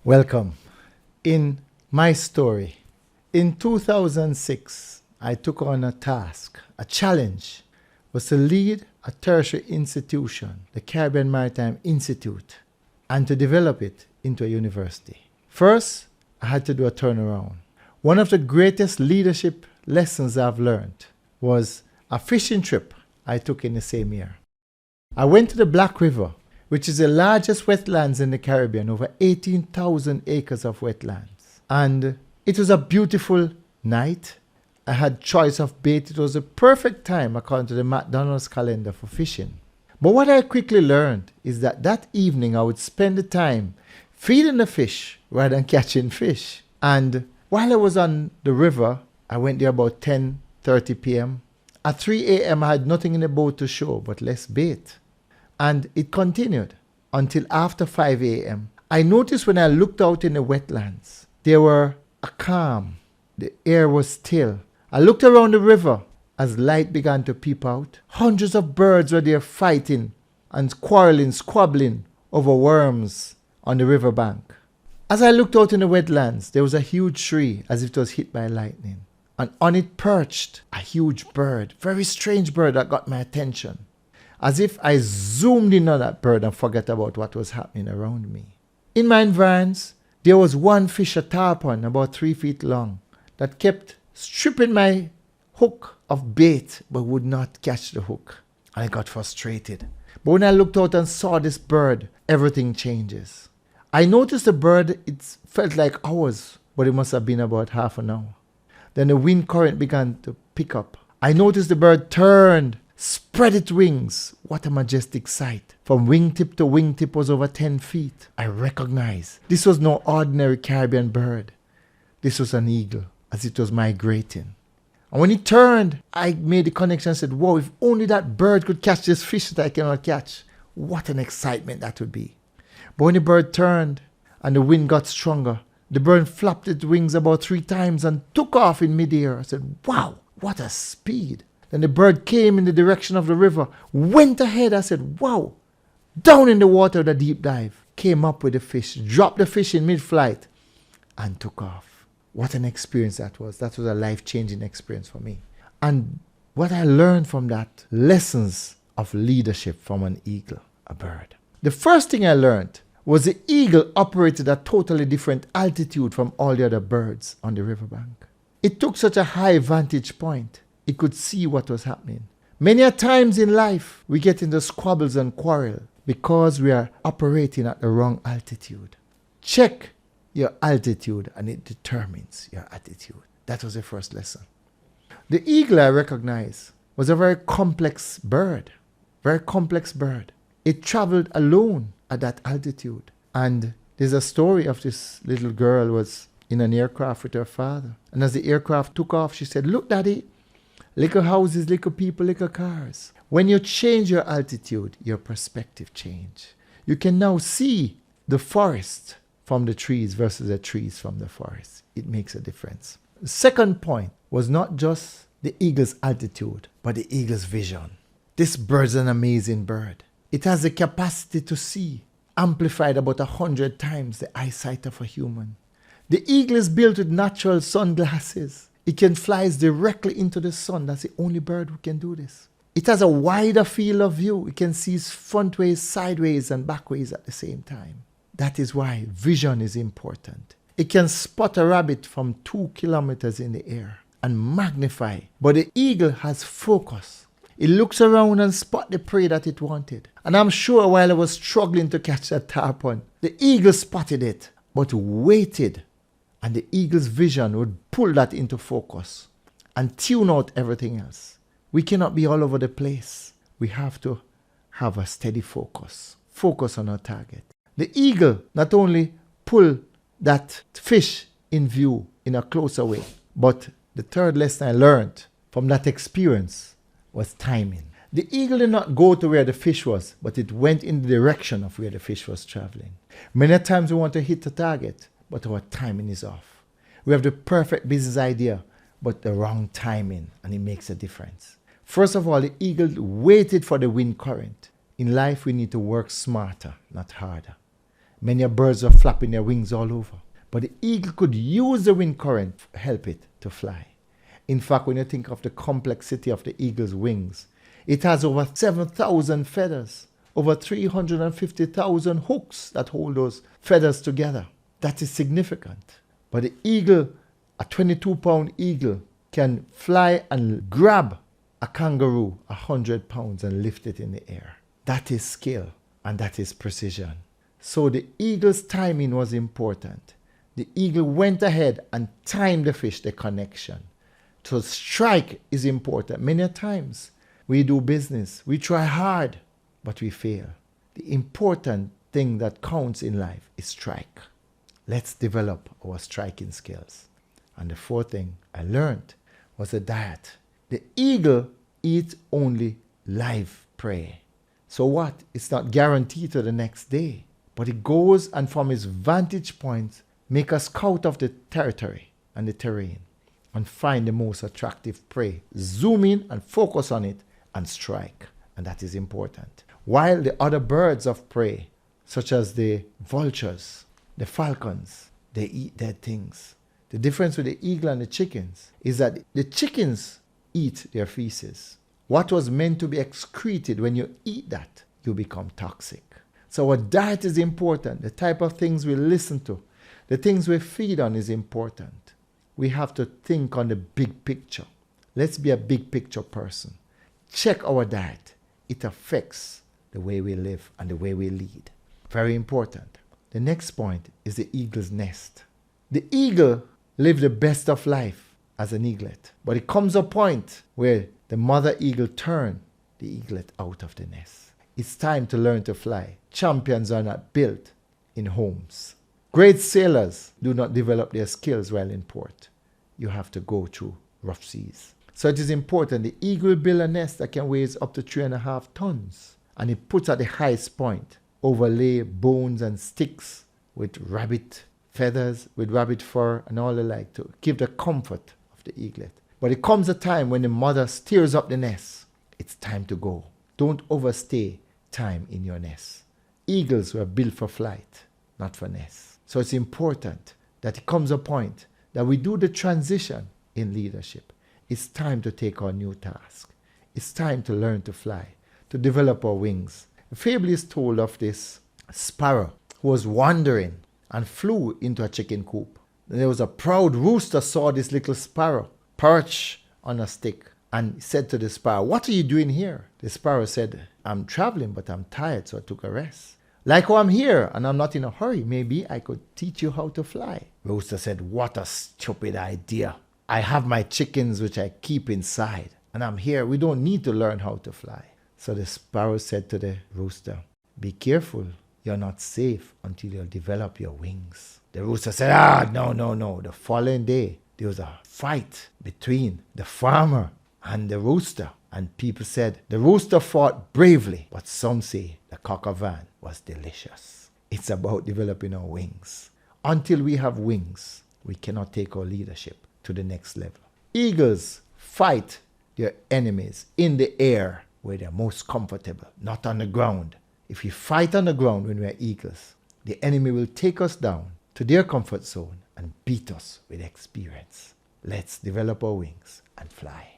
Welcome. In my story, in 2006, I took on a task, a challenge, was to lead a tertiary institution, the Caribbean Maritime Institute, and to develop it into a university. First, I had to do a turnaround. One of the greatest leadership lessons I've learned was a fishing trip I took in the same year. I went to the Black River, which is the largest wetlands in the Caribbean, over 18,000 acres of wetlands. And it was a beautiful night. I had choice of bait. It was the perfect time, according to the McDonald's calendar, for fishing. But what I quickly learned is that evening I would spend the time feeding the fish rather than catching fish. And while I was on the river, I went there about 10:30 p.m. At 3 a.m. I had nothing in the boat to show but less bait. And it continued until after 5 a.m. I noticed when I looked out in the wetlands, there were a calm. The air was still. I looked around the river as light began to peep out. Hundreds of birds were there fighting and quarreling, squabbling over worms on the riverbank. As I looked out in the wetlands, there was a huge tree as if it was hit by lightning. And on it perched a huge bird, very strange bird that got my attention. As if I zoomed in on that bird and forgot about what was happening around me. In my environs, there was one fish, a tarpon, about 3 feet long, that kept stripping my hook of bait but would not catch the hook. I got frustrated. But when I looked out and saw this bird, everything changes. I noticed the bird, it felt like hours, but it must have been about half an hour. Then the wind current began to pick up. I noticed the bird turned, spread its wings. What a majestic sight. From wingtip to wingtip was over 10 feet. I recognized this was no ordinary Caribbean bird. This was an eagle, as it was migrating. And when it turned, I made the connection and said, whoa, if only that bird could catch this fish that I cannot catch, what an excitement that would be. But when the bird turned and the wind got stronger, the bird flapped its wings about 3 times and took off in midair. I said, wow, what a speed. Then the bird came in the direction of the river, went ahead. I said, wow. Down in the water with a deep dive. Came up with the fish, dropped the fish in mid-flight and took off. What an experience that was. That was a life-changing experience for me. And what I learned from that, lessons of leadership from an eagle, a bird. The first thing I learned was the eagle operated at a totally different altitude from all the other birds on the riverbank. It took such a high vantage point. It could see what was happening. Many a times in life, we get into squabbles and quarrel because we are operating at the wrong altitude. Check your altitude and it determines your attitude. That was the first lesson. The eagle I recognized was a very complex bird. Very complex bird. It traveled alone at that altitude. And there's a story of this little girl was in an aircraft with her father. And as the aircraft took off, she said, look, Daddy, little houses, little people, little cars. When you change your altitude, your perspective change. You can now see the forest from the trees versus the trees from the forest. It makes a difference. The second point was not just the eagle's altitude, but the eagle's vision. This bird's an amazing bird. It has the capacity to see, amplified about 100 times the eyesight of a human. The eagle is built with natural sunglasses. It can fly directly into the sun. That's the only bird who can do this. It has a wider field of view. It can see frontways, sideways, and backways at the same time. That is why vision is important. It can spot a rabbit from 2 kilometers in the air and magnify. But the eagle has focus. It looks around and spots the prey that it wanted. And I'm sure while I was struggling to catch that tarpon, the eagle spotted it, but waited. And the eagle's vision would pull that into focus and tune out everything else. We cannot be all over the place. We have to have a steady focus. Focus on our target. The eagle not only pulled that fish in view in a closer way, but the third lesson I learned from that experience was timing. The eagle did not go to where the fish was, but it went in the direction of where the fish was traveling. Many times we want to hit the target, but our timing is off. We have the perfect business idea, but the wrong timing, and it makes a difference. First of all, the eagle waited for the wind current. In life, we need to work smarter, not harder. Many birds were flapping their wings all over. But the eagle could use the wind current to help it to fly. In fact, when you think of the complexity of the eagle's wings, it has over 7,000 feathers, over 350,000 hooks that hold those feathers together. That is significant. But the eagle, a 22-pound eagle, can fly and grab a kangaroo 100 pounds and lift it in the air. That is skill and that is precision. So the eagle's timing was important. The eagle went ahead and timed the fish, the connection. So strike is important. Many times we do business, we try hard, but we fail. The important thing that counts in life is strike. Let's develop our striking skills. And the fourth thing I learned was a diet. The eagle eats only live prey. So what? It's not guaranteed to the next day. But it goes and from its vantage point, make a scout of the territory and the terrain and find the most attractive prey. Zoom in and focus on it and strike. And that is important. While the other birds of prey, such as the vultures, the falcons, they eat dead things. The difference with the eagle and the chickens is that the chickens eat their feces. What was meant to be excreted, when you eat that, you become toxic. So our diet is important. The type of things we listen to, the things we feed on is important. We have to think on the big picture. Let's be a big picture person. Check our diet. It affects the way we live and the way we lead. Very important. The next point is the eagle's nest. The eagle lives the best of life as an eaglet. But it comes a point where the mother eagle turns the eaglet out of the nest. It's time to learn to fly. Champions are not built in homes. Great sailors do not develop their skills while in port. You have to go through rough seas. So it is important. The eagle will build a nest that can weigh up to 3.5 tons. And it puts at the highest point, overlay bones and sticks with rabbit feathers, with rabbit fur and all the like to give the comfort of the eaglet. But it comes a time when the mother steers up the nest. It's time to go. Don't overstay time in your nest. Eagles were built for flight, not for nests. So it's important that it comes a point that we do the transition in leadership. It's time to take on new tasks. It's time to learn to fly, to develop our wings. A fable is told of this sparrow who was wandering and flew into a chicken coop. There was a proud rooster saw this little sparrow perch on a stick and said to the sparrow, "What are you doing here?" The sparrow said, "I'm traveling, but I'm tired, so I took a rest. Like how I'm here and I'm not in a hurry, maybe I could teach you how to fly." Rooster said, "What a stupid idea. I have my chickens which I keep inside and I'm here. We don't need to learn how to fly." So the sparrow said to the rooster, "Be careful. You're not safe until you develop your wings." The rooster said, no. The following day, there was a fight between the farmer and the rooster. And people said the rooster fought bravely, but some say the cock of van was delicious. It's about developing our wings. Until we have wings, we cannot take our leadership to the next level. Eagles fight their enemies in the air where they're most comfortable, not on the ground. If we fight on the ground when we are eagles, the enemy will take us down to their comfort zone and beat us with experience. Let's develop our wings and fly.